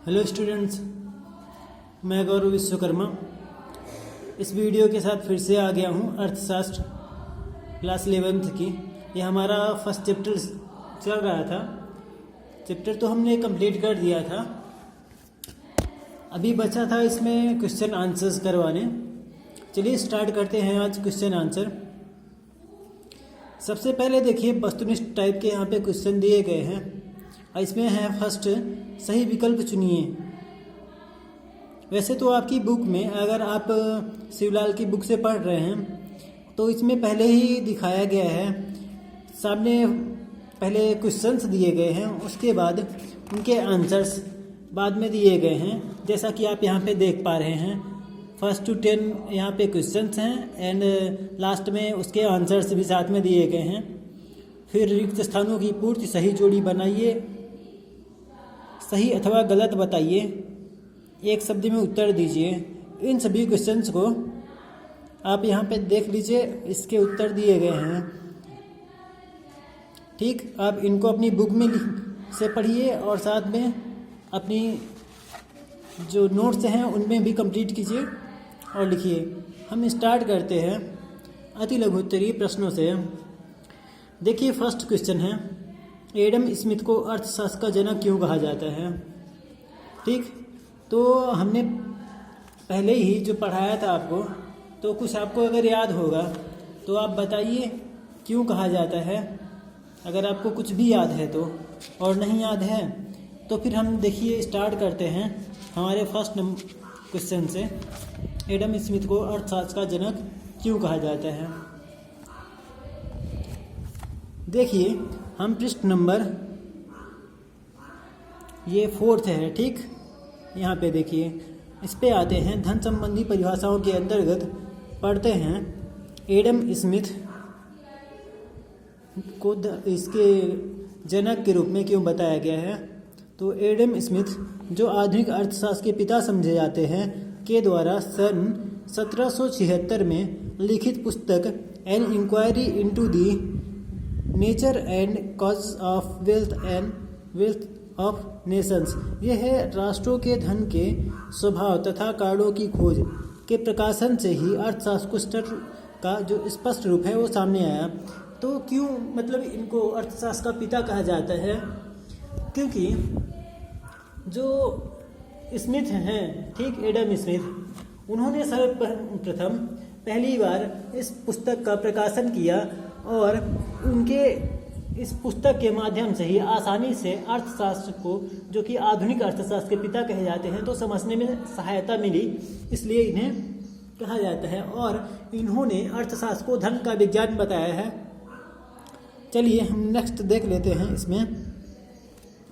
Hello students, मैं गौरव विश्वकर्मा इस video के साथ फिर से आ गया हूँ। अर्थशास्त्र क्लास 11th की ये हमारा फर्स्ट चैप्टर चल रहा था। चैप्टर तो हमने कंप्लीट कर दिया था, अभी बचा था इसमें क्वेश्चन आंसर्स करवाने। चलिए स्टार्ट करते हैं आज क्वेश्चन आंसर। सबसे पहले देखिए वस्तुनिष्ठ टाइप के यहाँ पे क्वेश्चन दिए गए हैं और इसमें है फर्स्ट, सही विकल्प चुनिए। वैसे तो आपकी बुक में, अगर आप शिवलाल की बुक से पढ़ रहे हैं तो इसमें पहले ही दिखाया गया है, सामने पहले क्वेश्चंस दिए गए हैं, उसके बाद उनके आंसर्स बाद में दिए गए हैं। जैसा कि आप यहाँ पे देख पा रहे हैं, 1 to 10 यहाँ पे क्वेश्चंस हैं एंड लास्ट में उसके आंसर्स भी साथ में दिए गए हैं। फिर रिक्त स्थानों की पूर्ति, सही जोड़ी बनाइए, सही अथवा गलत बताइए, एक शब्द में उत्तर दीजिए। इन सभी क्वेश्चंस को आप यहाँ पे देख लीजिए, इसके उत्तर दिए गए हैं। ठीक, आप इनको अपनी बुक में से पढ़िए और साथ में अपनी जो नोट्स हैं उनमें भी कंप्लीट कीजिए और लिखिए। हम स्टार्ट करते हैं अति लघु उत्तरीय प्रश्नों से। देखिए फर्स्ट क्वेश्चन है, एडम स्मिथ को अर्थशास्त्र का जनक क्यों कहा जाता है। ठीक, तो हमने पहले ही जो पढ़ाया था आपको, तो कुछ आपको अगर याद होगा तो आप बताइए क्यों कहा जाता है। अगर आपको कुछ भी याद है तो, और नहीं याद है तो फिर हम देखिए स्टार्ट करते हैं हमारे फर्स्ट क्वेश्चन से। एडम स्मिथ को अर्थशास्त्र का जनक क्यों कहा जाता है। देखिए हम पृष्ठ नंबर ये 4 है। ठीक, यहाँ पे देखिए, इस पे आते हैं। धन संबंधी परिभाषाओं के अंतर्गत पढ़ते हैं एडम स्मिथ को इसके जनक के रूप में क्यों बताया गया है। तो एडम स्मिथ, जो आधुनिक अर्थशास्त्र के पिता समझे जाते हैं, के द्वारा सन 1776 में लिखित पुस्तक an inquiry into the nature and cause of wealth of nations, यह है राष्ट्रों के धन के स्वभाव तथा कारणों की खोज के प्रकाशन से ही अर्थशास्त्र का जो स्पष्ट रूप है वो सामने आया। तो क्यों मतलब इनको अर्थशास्त्र का पिता कहा जाता है, क्योंकि जो स्मिथ हैं, ठीक, एडम स्मिथ, उन्होंने सर्वप्रथम पहली बार इस पुस्तक का प्रकाशन किया और उनके इस पुस्तक के माध्यम से ही आसानी से अर्थशास्त्र को, जो कि आधुनिक अर्थशास्त्र के पिता कहे जाते हैं, तो समझने में सहायता मिली, इसलिए इन्हें कहा जाता है। और इन्होंने अर्थशास्त्र को धन का विज्ञान बताया है। चलिए हम नेक्स्ट देख लेते हैं। इसमें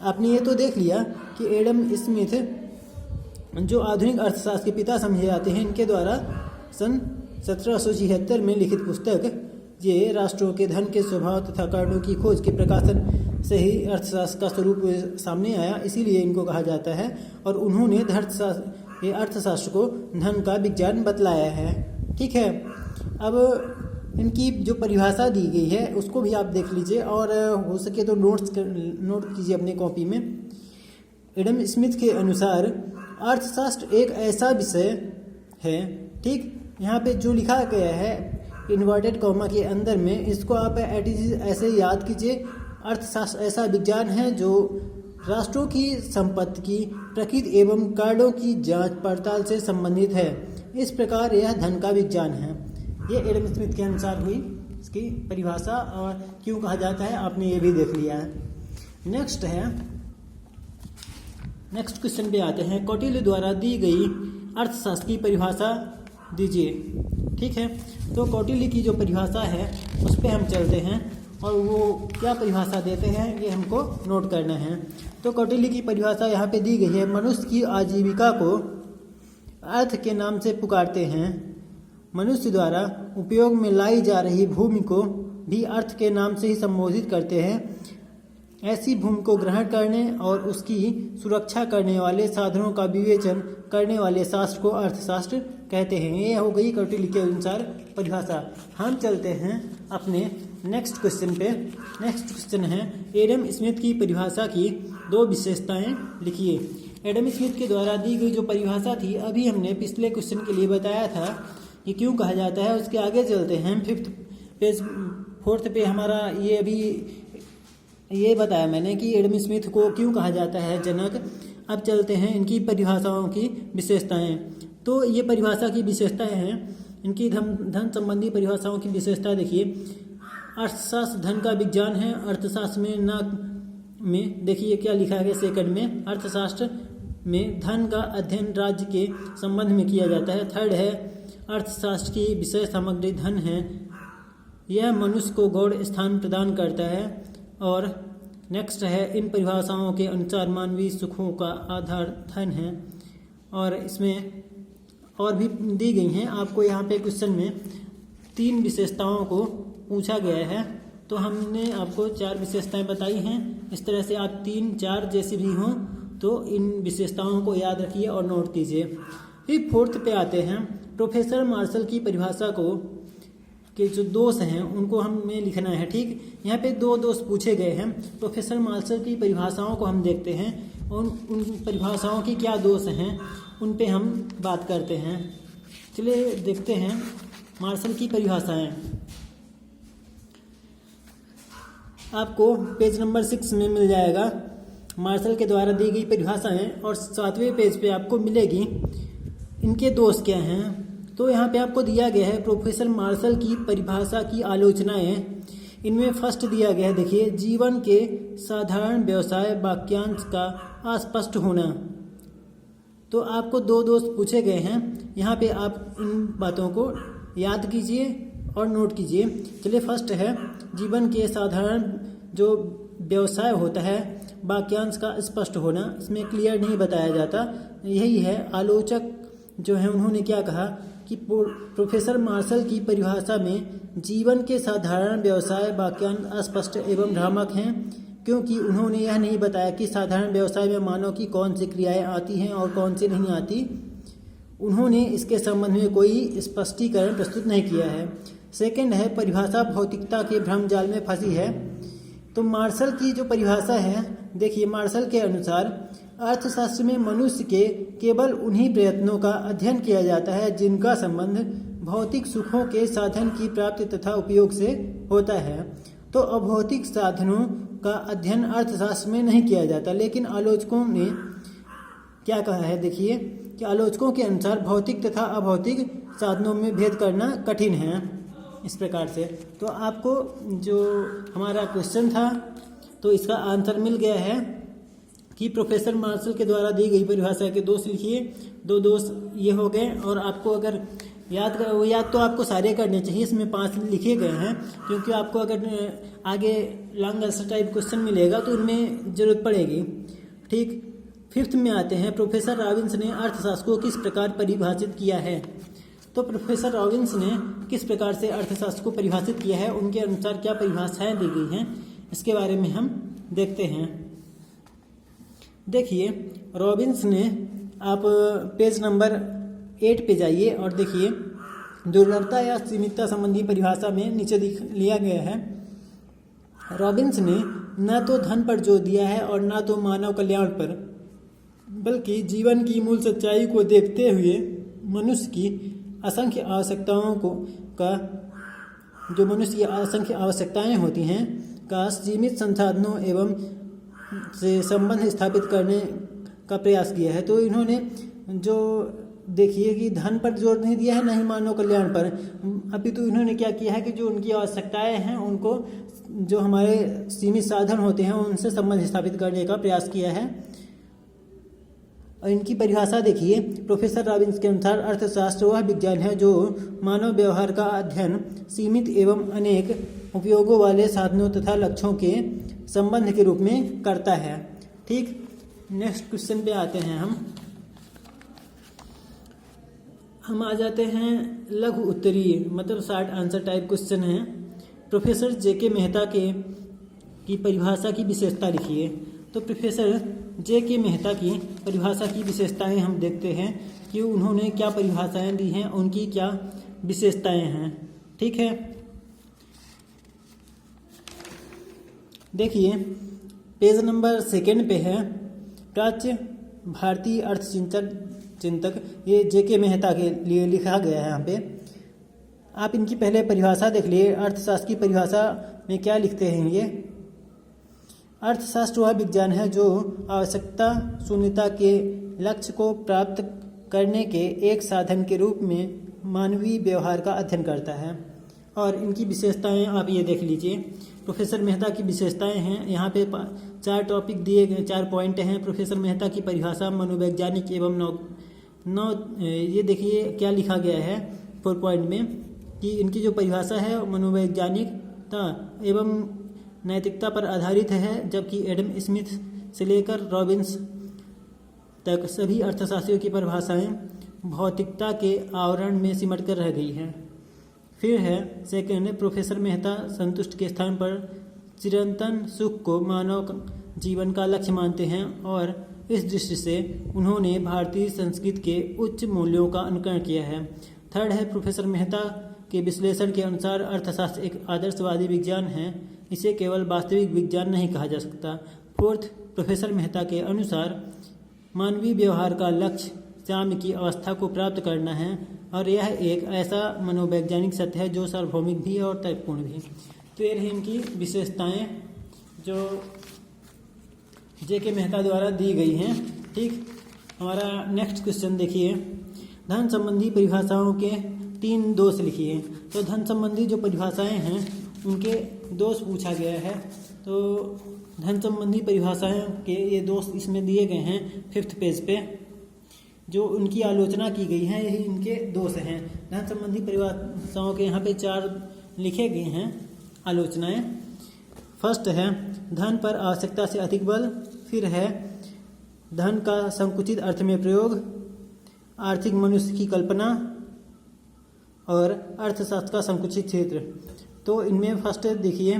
आपने ये तो देख लिया कि एडम स्मिथ जो आधुनिक अर्थशास्त्र के पिता समझे जाते हैं, इनके द्वारा सन 1776 में लिखित पुस्तक ये राष्ट्रों के धन के स्वभाव तथा कारणों की खोज के प्रकाशन से ही अर्थशास्त्र का स्वरूप सामने आया, इसीलिए इनको कहा जाता है। और उन्होंने अर्थशास्त्र को धन का विज्ञान बतलाया है। ठीक है, अब इनकी जो परिभाषा दी गई है उसको भी आप देख लीजिए और हो सके तो नोट कीजिए अपने कॉपी में। एडम स्मिथ के अनुसार अर्थशास्त्र एक ऐसा विषय है, ठीक, यहाँ पे जो लिखा गया है इन्वर्टेड कॉमा के अंदर में, इसको आप ऐसे याद कीजिए। अर्थशास्त्र ऐसा विज्ञान है जो राष्ट्रों की संपत्ति की प्रकृति एवं कारणों की जांच पड़ताल से संबंधित है। इस प्रकार यह धन का विज्ञान है। ये एडम स्मिथ के अनुसार हुई इसकी परिभाषा, और क्यों कहा जाता है आपने ये भी देख लिया है। नेक्स्ट क्वेश्चन पे आते हैं। कौटिल्य द्वारा दी गई अर्थशास्त्र की परिभाषा दीजिए। ठीक है, तो कौटिल्य की जो परिभाषा है उस पर हम चलते हैं और वो क्या परिभाषा देते हैं ये हमको नोट करना है। तो कौटिल्य की परिभाषा यहाँ पे दी गई है। मनुष्य की आजीविका को अर्थ के नाम से पुकारते हैं। मनुष्य द्वारा उपयोग में लाई जा रही भूमि को भी अर्थ के नाम से ही संबोधित करते हैं। ऐसी भूमि को ग्रहण करने और उसकी सुरक्षा करने वाले साधनों का विवेचन करने वाले शास्त्र को अर्थशास्त्र कहते हैं। ये हो गई कौटिल्य के अनुसार परिभाषा। हम चलते हैं अपने नेक्स्ट क्वेश्चन पे। नेक्स्ट क्वेश्चन है, एडम स्मिथ की परिभाषा की 2 विशेषताएं लिखिए। एडम स्मिथ के द्वारा दी गई जो परिभाषा थी, अभी हमने पिछले क्वेश्चन के लिए बताया था कि क्यों कहा जाता है। उसके आगे चलते हैं, 4th पे हमारा ये अभी ये बताया मैंने कि एडम स्मिथ को क्यों कहा जाता है जनक। अब चलते हैं इनकी परिभाषाओं की विशेषताएं। तो ये परिभाषा की विशेषताएं हैं, इनकी धन संबंधी परिभाषाओं की विशेषता देखिए। अर्थशास्त्र धन का विज्ञान है। अर्थशास्त्र में देखिए क्या लिखा है सेकंड में, अर्थशास्त्र में धन का अध्ययन राज्य के संबंध में किया जाता है। थर्ड है, अर्थशास्त्र की विषय सामग्री धन है, यह मनुष्य को गौण स्थान प्रदान करता है। और नेक्स्ट है, इन परिभाषाओं के अनुसार मानवीय सुखों का आधार धन है। और इसमें और भी दी गई हैं। आपको यहाँ पे क्वेश्चन में 3 विशेषताओं को पूछा गया है, तो हमने आपको 4 विशेषताएं बताई हैं। इस तरह से आप 3-4 जैसी भी हों तो इन विशेषताओं को याद रखिए और नोट कीजिए। फिर 4th पे आते हैं, प्रोफेसर मार्शल की परिभाषा को के जो दोष हैं उनको हमें लिखना है। ठीक, यहाँ पे 2 दोष पूछे गए हैं। प्रोफेसर मार्शल की परिभाषाओं को हम देखते हैं और उन परिभाषाओं की क्या दोष हैं उन पे हम बात करते हैं। चलिए देखते हैं मार्शल की परिभाषाएं। आपको पेज नंबर 6 में मिल जाएगा मार्शल के द्वारा दी गई परिभाषाएं, और 7वें पेज पे आपको मिलेगी इनके दोष क्या हैं। तो यहाँ पे आपको दिया गया है प्रोफेसर मार्शल की परिभाषा की आलोचनाएं। इनमें फर्स्ट दिया गया है, देखिए, जीवन के साधारण व्यवसाय वाक्यांश का अस्पष्ट होना। तो आपको 2 दोष पूछे गए हैं, यहाँ पे आप इन बातों को याद कीजिए और नोट कीजिए। चलिए फर्स्ट है, जीवन के साधारण जो व्यवसाय होता है वाक्यांश का स्पष्ट होना, इसमें क्लियर नहीं बताया जाता। यही है, आलोचक जो है उन्होंने क्या कहा कि प्रोफेसर मार्शल की परिभाषा में जीवन के साधारण व्यवसाय वाक्यांश अस्पष्ट एवं भ्रामक हैं, क्योंकि उन्होंने यह नहीं बताया कि साधारण व्यवसाय में मानव की कौन सी क्रियाएं आती हैं और कौन सी नहीं आती। उन्होंने इसके संबंध में कोई स्पष्टीकरण प्रस्तुत नहीं किया है। सेकंड है, परिभाषा भौतिकता के भ्रम जाल में फंसी है। तो मार्शल की जो परिभाषा है, देखिए, मार्शल के अनुसार अर्थशास्त्र में मनुष्य के केवल उन्हीं प्रयत्नों का अध्ययन किया जाता है जिनका संबंध भौतिक सुखों के साधन की प्राप्ति तथा उपयोग से होता है। तो अभौतिक साधनों का अध्ययन अर्थशास्त्र में नहीं किया जाता। लेकिन आलोचकों ने क्या कहा है, देखिए, कि आलोचकों के अनुसार भौतिक तथा अभौतिक साधनों में भेद करना कठिन है। इस प्रकार से तो आपको जो हमारा क्वेश्चन था तो इसका आंसर मिल गया है कि प्रोफेसर मार्शल के द्वारा दी गई परिभाषा के दोष लिखिए। 2 दोष ये हो गए, और आपको अगर याद तो आपको सारे करने चाहिए, इसमें 5 लिखे गए हैं, क्योंकि आपको अगर आगे लॉन्ग आंसर टाइप क्वेश्चन मिलेगा तो इनमें ज़रूरत पड़ेगी। ठीक, 5th में आते हैं, प्रोफेसर रॉबिन्स ने अर्थशास्त्र को किस प्रकार परिभाषित किया है। तो प्रोफेसर रॉबिन्स ने किस प्रकार से अर्थशास्त्र को परिभाषित किया है, उनके अनुसार क्या परिभाषाएं दी गई हैं, इसके बारे में हम देखते हैं। देखिए, रॉबिन्स ने, आप पेज नंबर 8 पे जाइए और देखिए, दुर्लभता या सीमितता संबंधी परिभाषा में नीचे लिया गया है, रॉबिन्स ने न तो धन पर जोर दिया है और न तो मानव कल्याण पर, बल्कि जीवन की मूल सच्चाई को देखते हुए मनुष्य की असंख्य आवश्यकताओं जो मनुष्य की असंख्य आवश्यकताएं होती हैं का सीमित संसाधनों एवं से संबंध स्थापित करने का प्रयास किया है। तो इन्होंने जो देखिए कि धन पर जोर नहीं दिया है, न ही मानव कल्याण पर, अपितु इन्होंने क्या किया है कि जो उनकी आवश्यकताएं हैं उनको, जो हमारे सीमित साधन होते हैं उनसे संबंध स्थापित करने का प्रयास किया है। और इनकी परिभाषा देखिए, प्रोफेसर रॉबिन्स के अनुसार अर्थशास्त्र वह विज्ञान है जो मानव व्यवहार का अध्ययन सीमित एवं अनेक उपयोगों वाले साधनों तथा लक्ष्यों के संबंध के रूप में करता है। ठीक, नेक्स्ट क्वेश्चन पे आते हैं हम आ जाते हैं लघु उत्तरीय, मतलब शॉर्ट आंसर टाइप क्वेश्चन है। प्रोफेसर जेके मेहता की परिभाषा की विशेषता लिखिए। तो प्रोफेसर जेके मेहता की परिभाषा की विशेषताएं हम देखते हैं कि उन्होंने क्या परिभाषाएं दी हैं, उनकी क्या विशेषताएं हैं। ठीक है, देखिए पेज नंबर 2 पे है, प्राच्य भारतीय चिंतक ये जेके मेहता के लिए लिखा गया है यहाँ पे। आप इनकी पहले परिभाषा देख लिए। अर्थशास्त्र की परिभाषा में क्या लिखते हैं ये? अर्थशास्त्र वह विज्ञान है जो आवश्यकता शून्यता के लक्ष्य को प्राप्त करने के एक साधन के रूप में मानवीय व्यवहार का अध्ययन करता है। और इनकी विशेषताएं आप ये देख लीजिए। प्रोफेसर मेहता की विशेषताएं हैं यहाँ पे 4 टॉपिक दिए गए, 4 पॉइंट हैं। प्रोफेसर मेहता की परिभाषा मनोवैज्ञानिक एवं ये देखिए क्या लिखा गया है 4 पॉइंट में कि इनकी जो परिभाषा है मनोवैज्ञानिकता एवं नैतिकता पर आधारित है, जबकि एडम स्मिथ से लेकर रॉबिन्स तक सभी अर्थशास्त्रियों की परिभाषाएं भौतिकता के आवरण में सिमट कर रह गई हैं। फिर है सेकंड, प्रोफेसर मेहता संतुष्ट के स्थान पर चिरंतन सुख को मानव जीवन का लक्ष्य मानते हैं और इस दृष्टि से उन्होंने भारतीय संस्कृति के उच्च मूल्यों का अनुकरण किया है। थर्ड है, प्रोफेसर मेहता के विश्लेषण के अनुसार अर्थशास्त्र एक आदर्शवादी विज्ञान है, इसे केवल वास्तविक विज्ञान नहीं कहा जा सकता। फोर्थ, प्रोफेसर मेहता के अनुसार मानवीय व्यवहार का लक्ष्य साम्य की अवस्था को प्राप्त करना है और यह एक ऐसा मनोवैज्ञानिक सत्य है जो सार्वभौमिक भी है और तर्कपूर्ण भी। तो ये रही इनकी विशेषताएं जो जेके मेहता द्वारा दी गई हैं। ठीक, हमारा नेक्स्ट क्वेश्चन देखिए। धन संबंधी परिभाषाओं के 3 दोष लिखिए। तो धन संबंधी जो परिभाषाएं हैं उनके दोष पूछा गया है। तो धन संबंधी परिभाषाएं के ये दोष इसमें दिए गए हैं 5th पेज पे, जो उनकी आलोचना की गई है, यही इनके दोष हैं। धन संबंधी परिभाषाओं के यहाँ पे 4 लिखे गए हैं आलोचनाएं। फर्स्ट है धन पर आवश्यकता से अधिक बल। फिर है धन का संकुचित अर्थ में प्रयोग, आर्थिक मनुष्य की कल्पना और अर्थशास्त्र का संकुचित क्षेत्र। तो इनमें फर्स्ट देखिए,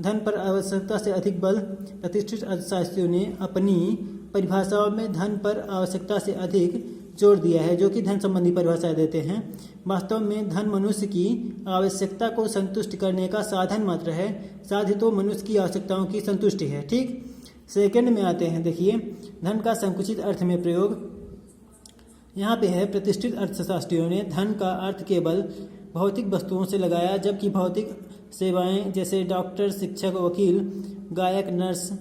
धन पर आवश्यकता से अधिक बल। प्रतिष्ठित अर्थशास्त्रियों ने अपनी परिभाषाओं में धन पर आवश्यकता से अधिक जोर दिया है, जो कि धन संबंधी परिभाषाएं देते हैं। वास्तव में धन मनुष्य की आवश्यकता को संतुष्ट करने का साधन मात्र है, साथ ही तो मनुष्य की आवश्यकताओं की संतुष्टि है। ठीक, सेकंड में आते हैं, देखिए धन का संकुचित अर्थ में प्रयोग। यहाँ पे है प्रतिष्ठित अर्थशास्त्रियों ने धन का अर्थ केवल भौतिक वस्तुओं से लगाया, जबकि भौतिक सेवाएं जैसे डॉक्टर, शिक्षक, वकील, गायक, नर्स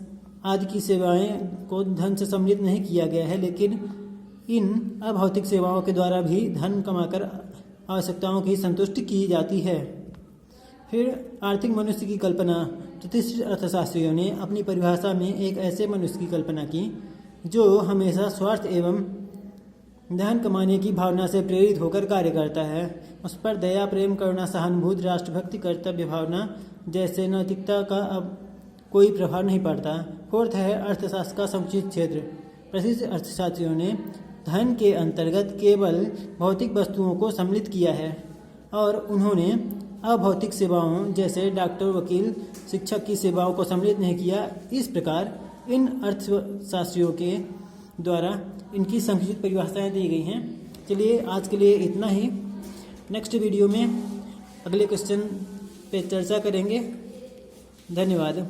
आदि की सेवाएं को धन से सम्मिलित नहीं किया गया है, लेकिन इन अभौतिक सेवाओं के द्वारा भी धन कमाकर आवश्यकताओं की संतुष्टि की जाती है। फिर आर्थिक मनुष्य की कल्पना। प्रतिष्ठित अर्थशास्त्रियों ने अपनी परिभाषा में एक ऐसे मनुष्य की कल्पना की जो हमेशा स्वार्थ एवं धन कमाने की भावना से प्रेरित होकर कार्य करता है। उस पर दया, प्रेम, करुणा, सहानुभूति, राष्ट्रभक्ति, कर्तव्य भावना जैसे नैतिकता का अब कोई प्रभाव नहीं पड़ता। फोर्थ है अर्थशास्त्र का संकुचित क्षेत्र। प्रसिद्ध अर्थशास्त्रियों ने धन के अंतर्गत केवल भौतिक वस्तुओं को सम्मिलित किया है और उन्होंने अभौतिक सेवाओं जैसे डॉक्टर, वकील, शिक्षक की सेवाओं को सम्मिलित नहीं किया। इस प्रकार इन अर्थशास्त्रियों के द्वारा इनकी संकुचित परिभाषाएं दी गई हैं। चलिए आज के लिए इतना ही। नेक्स्ट वीडियो में अगले क्वेश्चन पे चर्चा करेंगे। धन्यवाद।